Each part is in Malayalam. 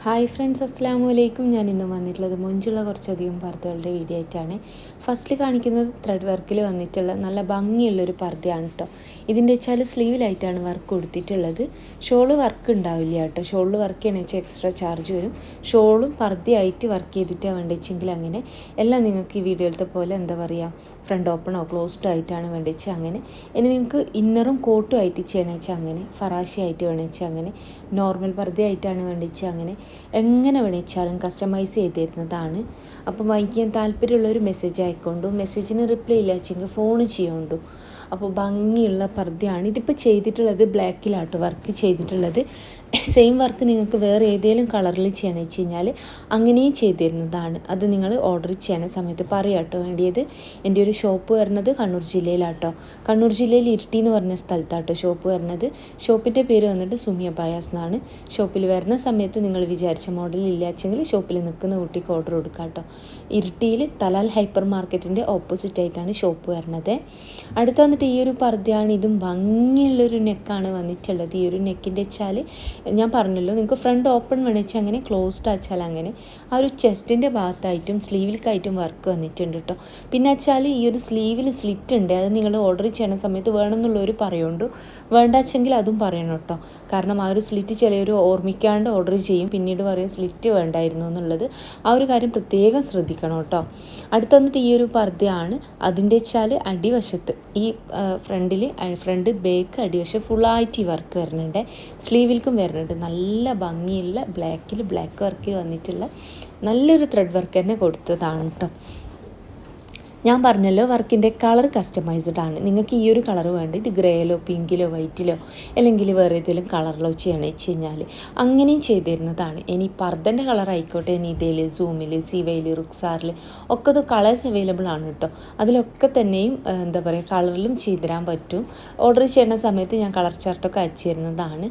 ഹായ് ഫ്രണ്ട്സ്, അസ്സലാമു അലൈക്കും. ഞാൻ ഇന്ന് വന്നിട്ടുള്ളത് മൊഞ്ചുള്ള കുറച്ചധികം പർദ്ദകളുടെ വീഡിയോ ആയിട്ടാണ്. ഫസ്റ്റിൽ കാണിക്കുന്നത് ത്രെഡ് വർക്കിൽ വന്നിട്ടുള്ള നല്ല ഭംഗിയുള്ളൊരു പർദ്ദയാണ് കേട്ടോ. ഇതിൻ്റെ വെച്ചാൽ സ്ലീവിലായിട്ടാണ് വർക്ക് കൊടുത്തിട്ടുള്ളത്. ഷോള് വർക്ക് ഉണ്ടാവില്ല കേട്ടോ. ഷോളിൽ വർക്ക് ചെയ്യണമെന്ന് വെച്ചാൽ എക്സ്ട്രാ ചാർജ് വരും. ഷോളും പർദ്ദയായിട്ട് വർക്ക് ചെയ്തിട്ടാണ് വേണ്ടിച്ചെങ്കിൽ അങ്ങനെ എല്ലാം നിങ്ങൾക്ക് ഈ വീഡിയോയിലത്തെ പോലെ എന്താ പറയുക, ഫ്രണ്ട് ഓപ്പണോ ക്ലോസ്ഡോ ആയിട്ടാണ് വേണ്ടിച്ചാൽ അങ്ങനെ. ഇനി നിങ്ങൾക്ക് ഇന്നറും കോട്ടും ആയിട്ട് ചെയ്യണമെന്ന് വെച്ചാൽ അങ്ങനെ, ഫറാഷി ആയിട്ട് വേണമെന്ന് അങ്ങനെ, നോർമൽ പർദ്ദയായിട്ടാണ് വേണ്ടിച്ചാൽ അങ്ങനെ, എങ്ങനെ വേണിച്ചാലും കസ്റ്റമൈസ് ചെയ്ത് തരുന്നതാണ്. അപ്പം വാങ്ങിക്കാൻ താല്പര്യമുള്ളൊരു മെസ്സേജ് ആയിക്കൊണ്ടു. മെസ്സേജിന് റിപ്ലൈ ഇല്ല വെച്ചെങ്കിൽ ഫോൺ ചെയ്യുകൊണ്ടു. അപ്പോൾ ഭംഗിയുള്ള പർദ്ദയാണ്. ഇതിപ്പോൾ ചെയ്തിട്ടുള്ളത് ബ്ലാക്കിലാട്ടോ വർക്ക് ചെയ്തിട്ടുള്ളത്. സെയിം വർക്ക് നിങ്ങൾക്ക് വേറെ ഏതെങ്കിലും കളറിൽ ചെയ്യണമെന്ന് വെച്ച് കഴിഞ്ഞാൽ അങ്ങനെയും ചെയ്ത് തരുന്നതാണ്. അത് നിങ്ങൾ ഓർഡർ ചെയ്യണ സമയത്ത് പറയാട്ടോ വേണ്ടിയത്. എൻ്റെ ഒരു ഷോപ്പ് വരുന്നത് കണ്ണൂർ ജില്ലയിലാട്ടോ. കണ്ണൂർ ജില്ലയിൽ ഇരിട്ടി എന്ന് പറഞ്ഞ സ്ഥലത്താട്ടോ ഷോപ്പ് വരുന്നത്. ഷോപ്പിൻ്റെ പേര് വന്നിട്ട് സുമിയ ബയാസ് എന്നാണ്. ഷോപ്പിൽ വരുന്ന സമയത്ത് നിങ്ങൾ വിചാരിച്ച മോഡൽ ഇല്ലാച്ചെങ്കിൽ ഷോപ്പിൽ നിൽക്കുന്ന കുട്ടിക്ക് ഓർഡർ കൊടുക്കാം കേട്ടോ. ഇരിട്ടിയിൽ തലാൽ ഹൈപ്പർ മാർക്കറ്റിൻ്റെ ഓപ്പോസിറ്റ് ആയിട്ടാണ് ഷോപ്പ് വരുന്നത്. അടുത്ത വന്നിട്ട് ഈ ഒരു പർദ്ദയാണ്. ഇതും ഭംഗിയുള്ളൊരു നെക്കാണ് വന്നിട്ടുള്ളത്. ഈ ഒരു നെക്കിൻ്റെ വെച്ചാൽ ഞാൻ പറഞ്ഞല്ലോ, നിങ്ങൾക്ക് ഫ്രണ്ട് ഓപ്പൺ വേണിച്ചാൽ അങ്ങനെ, ക്ലോസ്ഡ് വെച്ചാൽ അങ്ങനെ. ആ ഒരു ചെസ്റ്റിൻ്റെ ഭാഗത്തായിട്ടും സ്ലീവിലേക്കായിട്ടും വർക്ക് വന്നിട്ടുണ്ട് കേട്ടോ. പിന്നെ വെച്ചാൽ ഈ ഒരു സ്ലീവിൽ സ്ലിറ്റ് ഉണ്ട്. അത് നിങ്ങൾ ഓർഡർ ചെയ്യണ സമയത്ത് വേണമെന്നുള്ളവർ പറയുന്നുണ്ട്. വേണ്ട വെച്ചെങ്കിൽ അതും പറയണം കേട്ടോ. കാരണം ആ ഒരു സ്ലിറ്റ് ചിലവർ ഓർമ്മിക്കാണ്ട് ഓർഡർ ചെയ്യും, പിന്നീട് പറയും സ്ലിറ്റ് വേണ്ടായിരുന്നു എന്നുള്ളത്. ആ ഒരു കാര്യം പ്രത്യേകം ശ്രദ്ധിക്കണം കേട്ടോ. അടുത്ത് വന്നിട്ട് ഈ ഒരു പർദ്ദയാണ്. അതിൻ്റെ വെച്ചാൽ അടിവശത്ത് ഈ ഫ്രണ്ട് ബേക്ക് അടിവശം ഫുള്ളായിട്ട് ഈ വർക്ക് വരുന്നുണ്ട്. സ്ലീവിൽക്കും വരുന്നുണ്ട്. നല്ല ഭംഗിയുള്ള ബ്ലാക്ക് വർക്ക് വന്നിട്ടുള്ള നല്ലൊരു ത്രെഡ് വർക്ക് തന്നെ കൊടുത്തതാണ് കേട്ടോ. ഞാൻ പറഞ്ഞല്ലോ വർക്കിൻ്റെ കളർ കസ്റ്റമൈസ്ഡ് ആണ്. നിങ്ങൾക്ക് ഈ ഒരു കളർ വേണ്ട, ഇത് ഗ്രേയിലോ പിങ്കിലോ വൈറ്റിലോ അല്ലെങ്കിൽ വേറെ ഏതെങ്കിലും കളറിലോ ചെയ്യണമെന്ന് വെച്ച് കഴിഞ്ഞാൽ അങ്ങനെയും ചെയ്ത് തരുന്നതാണ്. ഇനി പർദ്ദൻ്റെ കളർ ആയിക്കോട്ടെ, ഇനി ഇതിൽ സൂമിൽ സിവയിൽ റുക്സാറിൽ ഒക്കെ ഇത് കളേഴ്സ് അവൈലബിൾ ആണ് കേട്ടോ. അതിലൊക്കെ തന്നെയും എന്താ പറയുക, കളറിലും ചെയ്ത് തരാൻ പറ്റും. ഓർഡർ ചെയ്യുന്ന സമയത്ത് ഞാൻ കളർ ചാർട്ടൊക്കെ അയച്ചു തരുന്നതാണ്.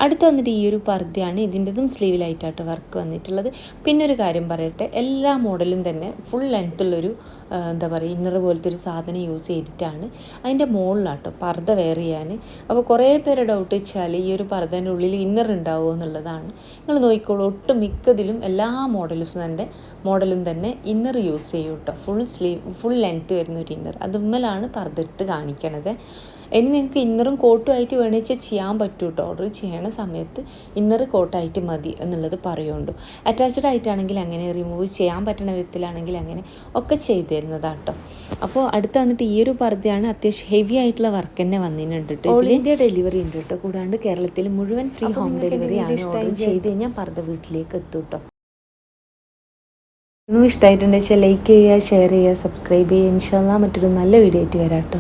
അടുത്ത് വന്നിട്ട് ഈ ഒരു പർദ്ദയാണ്. ഇതിൻ്റെതും സ്ലീവിലായിട്ടാട്ടോ വർക്ക് വന്നിട്ടുള്ളത്. പിന്നെ ഒരു കാര്യം പറയട്ടെ, എല്ലാ മോഡലും തന്നെ ഫുൾ ലെങ്ത്തുള്ളൊരു എന്താ പറയുക ഇന്നർ പോലത്തെ ഒരു സാധനം യൂസ് ചെയ്തിട്ടാണ് അതിൻ്റെ മുകളിലാട്ടോ പർദ്ദ വെയർ ചെയ്യാൻ. അപ്പോൾ കുറേ പേര് ഡൗട്ട് വെച്ചാൽ ഈ ഒരു പർദ്ദൻ്റെ ഉള്ളിൽ ഇന്നർ ഉണ്ടാവുമോ എന്നുള്ളതാണ്. നിങ്ങൾ നോക്കിക്കോളൂ, ഒട്ടും മിക്കതിലും എല്ലാ മോഡലും തന്നെ ഇന്നർ യൂസ് ചെയ്യും കേട്ടോ. ഫുൾ ലെങ്ത്ത് വരുന്ന ഒരു ഇന്നർ, അതുമ്മലാണ് പർദ്ദ ഇട്ട് കാണിക്കണത്. ഇനി നിങ്ങൾക്ക് ഇന്നറും കോട്ടും ആയിട്ട് വേണിച്ചാൽ ചെയ്യാൻ പറ്റും കേട്ടോ. ഓർഡർ ചെയ്യണ സമയത്ത് ഇന്നർ കോട്ടായിട്ട് മതി എന്നുള്ളത് പറയുന്നുണ്ട്. അറ്റാച്ച്ഡ് ആയിട്ടാണെങ്കിൽ അങ്ങനെ, റിമൂവ് ചെയ്യാൻ പറ്റുന്ന വിധത്തിലാണെങ്കിൽ അങ്ങനെ ഒക്കെ ചെയ്ത് തരുന്നതാണ് കേട്ടോ. അപ്പോൾ അടുത്ത് വന്നിട്ട് ഈ ഒരു പർദ്ദയാണ്. അത്യാവശ്യം ഹെവി ആയിട്ടുള്ള വർക്ക് തന്നെ വന്നിട്ടുണ്ട് കേട്ടോ. ഓൾ ഇന്ത്യ ഡെലിവറി ഉണ്ട് കേട്ടോ. കൂടാണ്ട് കേരളത്തിൽ മുഴുവൻ ഫ്രീ ഹോം ഡെലിവറി ആണ്. ഓർഡർ ചെയ്ത് കഴിഞ്ഞാൽ പർദ്ദ വീട്ടിലേക്ക് എത്തും കേട്ടോ. ഇഷ്ടമായിട്ടുണ്ടെന്ന് വെച്ചാൽ ലൈക്ക് ചെയ്യുക, ഷെയർ ചെയ്യുക, സബ്സ്ക്രൈബ് ചെയ്യുക. ഇൻഷാ അല്ലാഹ് മറ്റൊരു നല്ല വീഡിയോ ആയിട്ട് വരാം കേട്ടോ.